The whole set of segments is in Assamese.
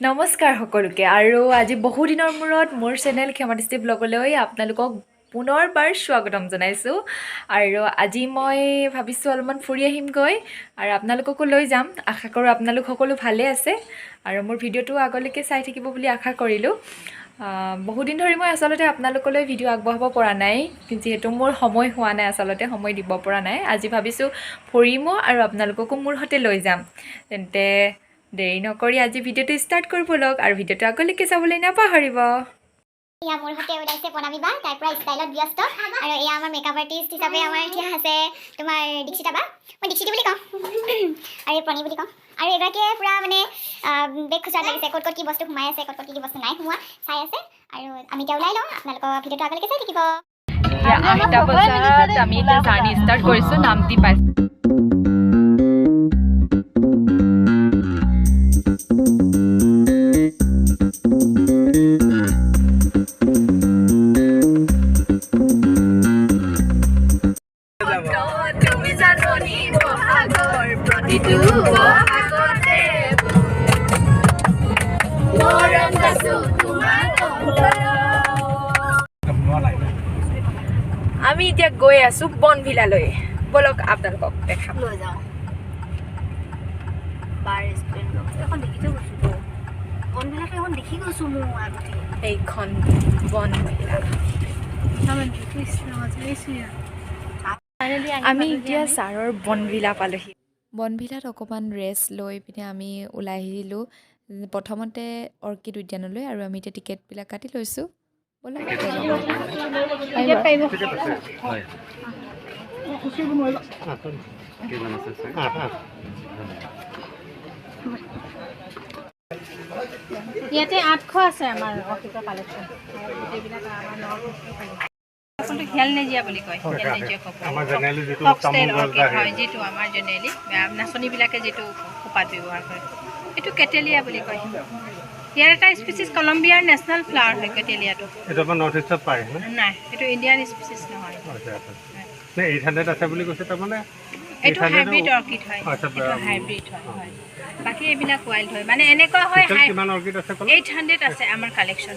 নমস্কাৰ সকলোকে আৰু আজি বহু দিনৰ মূৰত মোৰ চেনেল ক্ষমাদৃষ্টি ব্লগলৈ আপোনালোকক পুনৰবাৰ স্বাগতম জনাইছোঁ আৰু আজি মই ভাবিছোঁ অলপমান ফুৰি আহিমগৈ আৰু আপোনালোককো লৈ যাম। আশা কৰোঁ আপোনালোক সকলো ভালে আছে আৰু মোৰ ভিডিঅ'টো আগলৈকে চাই থাকিব বুলি আশা কৰিলোঁ। বহুদিন ধৰি মই আচলতে আপোনালোকলৈ ভিডিঅ' আগবঢ়াব পৰা নাই, যিহেতু মোৰ সময় হোৱা নাই, আচলতে সময় দিব পৰা নাই। আজি ভাবিছোঁ ফুৰিমো আৰু আপোনালোককো মোৰ সৈতে লৈ যাম। তেন্তে দেৰি নকৰি আজি ভিডিঅ'টো ষ্টাৰ্ট কৰিব লওক আৰু ভিডিঅ'টো আগলৈকে চাবলৈ নাপাহৰিব। এয়া মোৰ হতে ওলাইছে প্ৰণামী বা তাইৰ পৰা ষ্টাইলত ব্যস্ত আৰু এয়া আমাৰ মেকআপ আৰ্টিষ্ট হিচাপে আমাৰ এতিয়া আছে তোমাৰ দীক্ষিতা বা, মই দীক্ষিতা বুলি কওঁ আৰু প্ৰণী বুলি কওঁ। আৰু এগৰাকীয়ে পূৰা মানে বেগ খুচৰাত লাগিছে, ক'ত ক'ত কি বস্তু সোমাই আছে, ক'ত ক'ত কি বস্তু নাই সোমোৱা চাই আছে। আৰু আমি এতিয়া ওলাই লওঁ, আপোনালোকৰ ভিডিঅ'টো আগলৈকে চাই থাকিব। 8টা বজাত আমি এতিয়া জাৰ্ণি ষ্টাৰ্ট কৰিছোঁ, নামটি পাইছোঁ। আমি এতিয়া গৈ আছোঁ বনভিলালৈ, বলক আপোনালোকক দেখাম। লৈ যাওঁ বাৰ ৰেষ্টুৰেণ্ট এখন দেখিছোঁ, বনভিলাটো এখন দেখি গৈছোঁ মোৰ আগতে। এইখন বনভিলা। আমি এতিয়া ছাৰৰ বনভিলা পালোহি। বনভিলাত অকণমান ৰেষ্ট লৈ পিনে আমি ওলাই আহিলোঁ প্ৰথমতে অৰ্কিড উদ্যানলৈ আৰু আমি এতিয়া টিকেটবিলাক কাটি লৈছোঁ। ইয়াতে 800 আছে আমাৰ অৰ্কিডৰ কালেকশ্যন, গোটেইবিলাক আমাৰ নৰ্থ হেলনেজিয়া বুলি কয়। যিটো আমাৰ জেনেৰেলি নাচনীবিলাকে যিটো খোপাত ব্যৱহাৰ কৰে, এইটো কেটেলিয়া বুলি কয়। ইয়াৰ এটা স্পিচিছ কলম্বিয়াৰ নেশ্যনেল ফ্লাৱাৰ হয় কেটেলিয়াটো। এইটো নৰ্থ ইষ্টত পায় নাই, এইটো ইণ্ডিয়ান স্পিচিছ নহয়। 800 আছে বুলি কৈছে, তাৰমানে এইটো হাইব্ৰিড অৰ্কিড হয়, এইটো হাইব্ৰিড হয়। বাকী এইবিলাক ৱাইল্ড হয়, মানে এনেকুৱা হয়। 800 আছে আমাৰ কালেকশ্যন।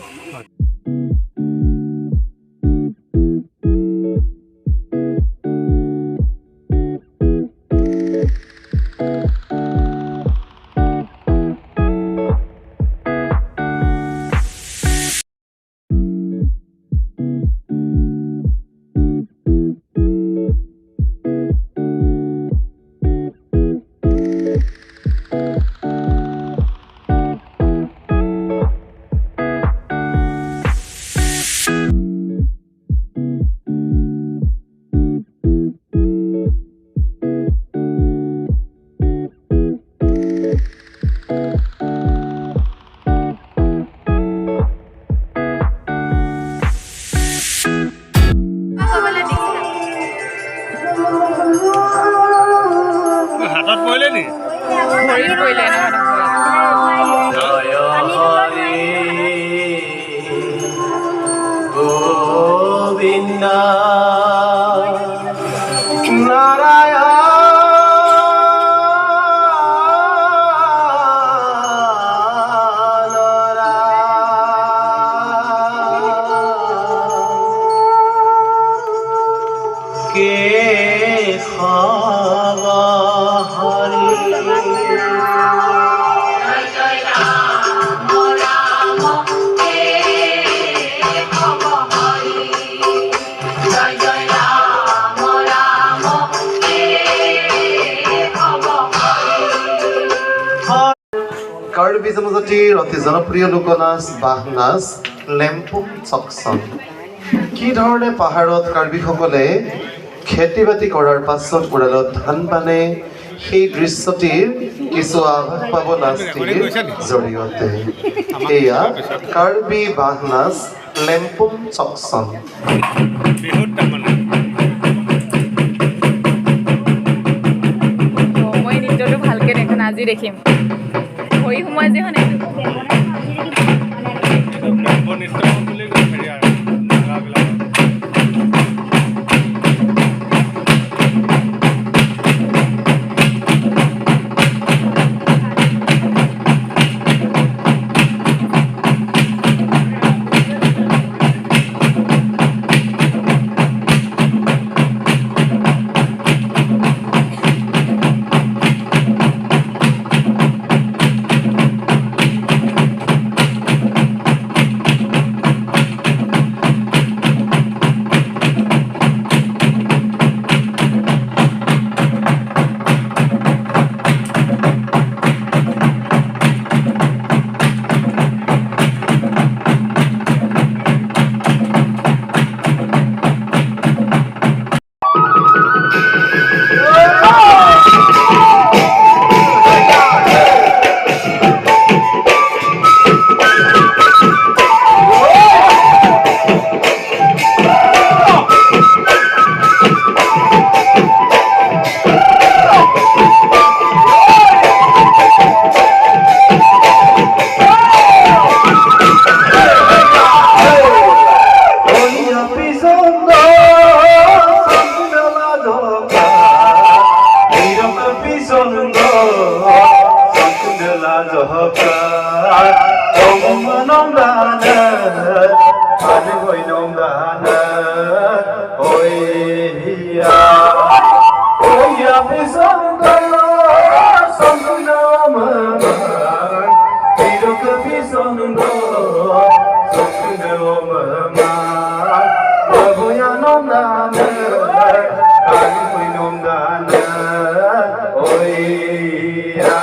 হাতত পৰিলে নি? ভৰিত পৰিলে গোবিন্দ নাৰায়ণ কাৰ্বি জনজাতিৰ অতি জনপ্ৰিয় লোকনাচ বাঁহ নাচ লেম্পুং চকচন। কি ধৰণে পাহাৰত কাৰ্বিসকলে খেতি বাতি কৰাৰ পাছত উৰালত ধান বানে, সেই দৃশ্যটিৰ কিছু আভাস পাব নাচটিৰ জৰিয়তে। এয়া কাৰ্বি বাঁহ নাচ লেম্পুং চকচন। মই নৃত্যটো ভালকৈ দেখা নাই, আজি দেখিম। ভৰি সোমাই যে মানে জহকা ওম নন্দানা আনে গই নন্দানা ওইয়া ওইয়া বিসঙ্গ সঙ্গনাম তিরক বিসঙ্গ সঙ্গনাম ওইয়া নন্দানা আনে গই নন্দানা ওইয়া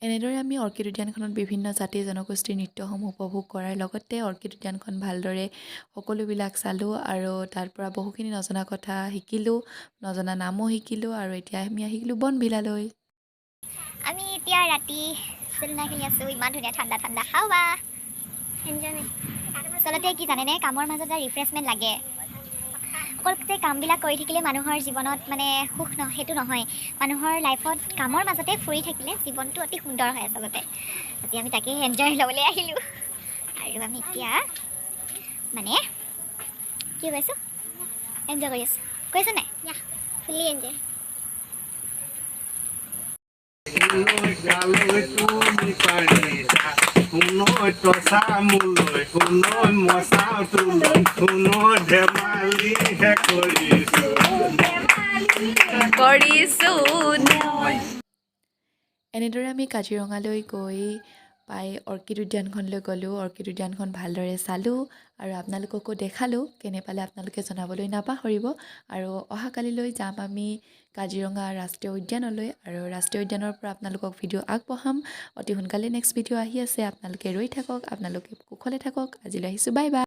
এনেদৰে আমি অৰ্কিড উদ্যানখনত বিভিন্ন জাতি জনগোষ্ঠীৰ নৃত্যসমূহ উপভোগ কৰাৰ লগতে অৰ্কিড উদ্যানখন ভালদৰে সকলোবিলাক চালোঁ আৰু তাৰ পৰা বহুখিনি নজনা কথা শিকিলোঁ, নজনা নামো শিকিলোঁ আৰু এতিয়া আমি আহিলোঁ বনভিলালৈ। আমি এতিয়া ৰাতি চিনেমা খেলি আছোঁ ইমান ধুনীয়া ঠাণ্ডা ঠাণ্ডা হাৱা এনজয় আচলতে কি জানেনে কামৰ মাজত এটা ৰিফ্ৰেছমেণ্ট লাগে অকল যে কামবিলাক কৰি থাকিলে মানুহৰ জীৱনত মানে সুখ সেইটো নহয় মানুহৰ লাইফত কামৰ মাজতে ফুৰি থাকিলে জীৱনটো অতি সুন্দৰ হয় আচলতে আজি আমি তাকে এনজয় ল'বলৈ আহিলোঁ আৰু আমি এতিয়া মানে কি কৈছোঁ এনজয় কৰি আছোঁ কৈছোঁ নাই ফুল্লি এনজয় এনেদৰে আমি কাজিৰঙালৈ গৈ পাই অৰ্কিড উদ্যানখনলৈ গ'লোঁ অৰ্কিড উদ্যানখন ভালদৰে চালোঁ আৰু আপোনালোককো দেখালোঁ কেনে পালে আপোনালোকে জনাবলৈ নাপাহৰিব আৰু অহাকালিলৈ যাম আমি কাজিৰঙা ৰাষ্ট্ৰীয় উদ্যানলৈ আৰু ৰাষ্ট্ৰীয় উদ্যানৰ পৰা আপোনালোকক ভিডিঅ' আগবঢ়াম অতি সোনকালে নেক্সট ভিডিঅ' আহি আছে আপোনালোকে ৰৈ থাকক আপোনালোকে কুশলে থাকক আজিলৈ আহিছোঁ বাই বাই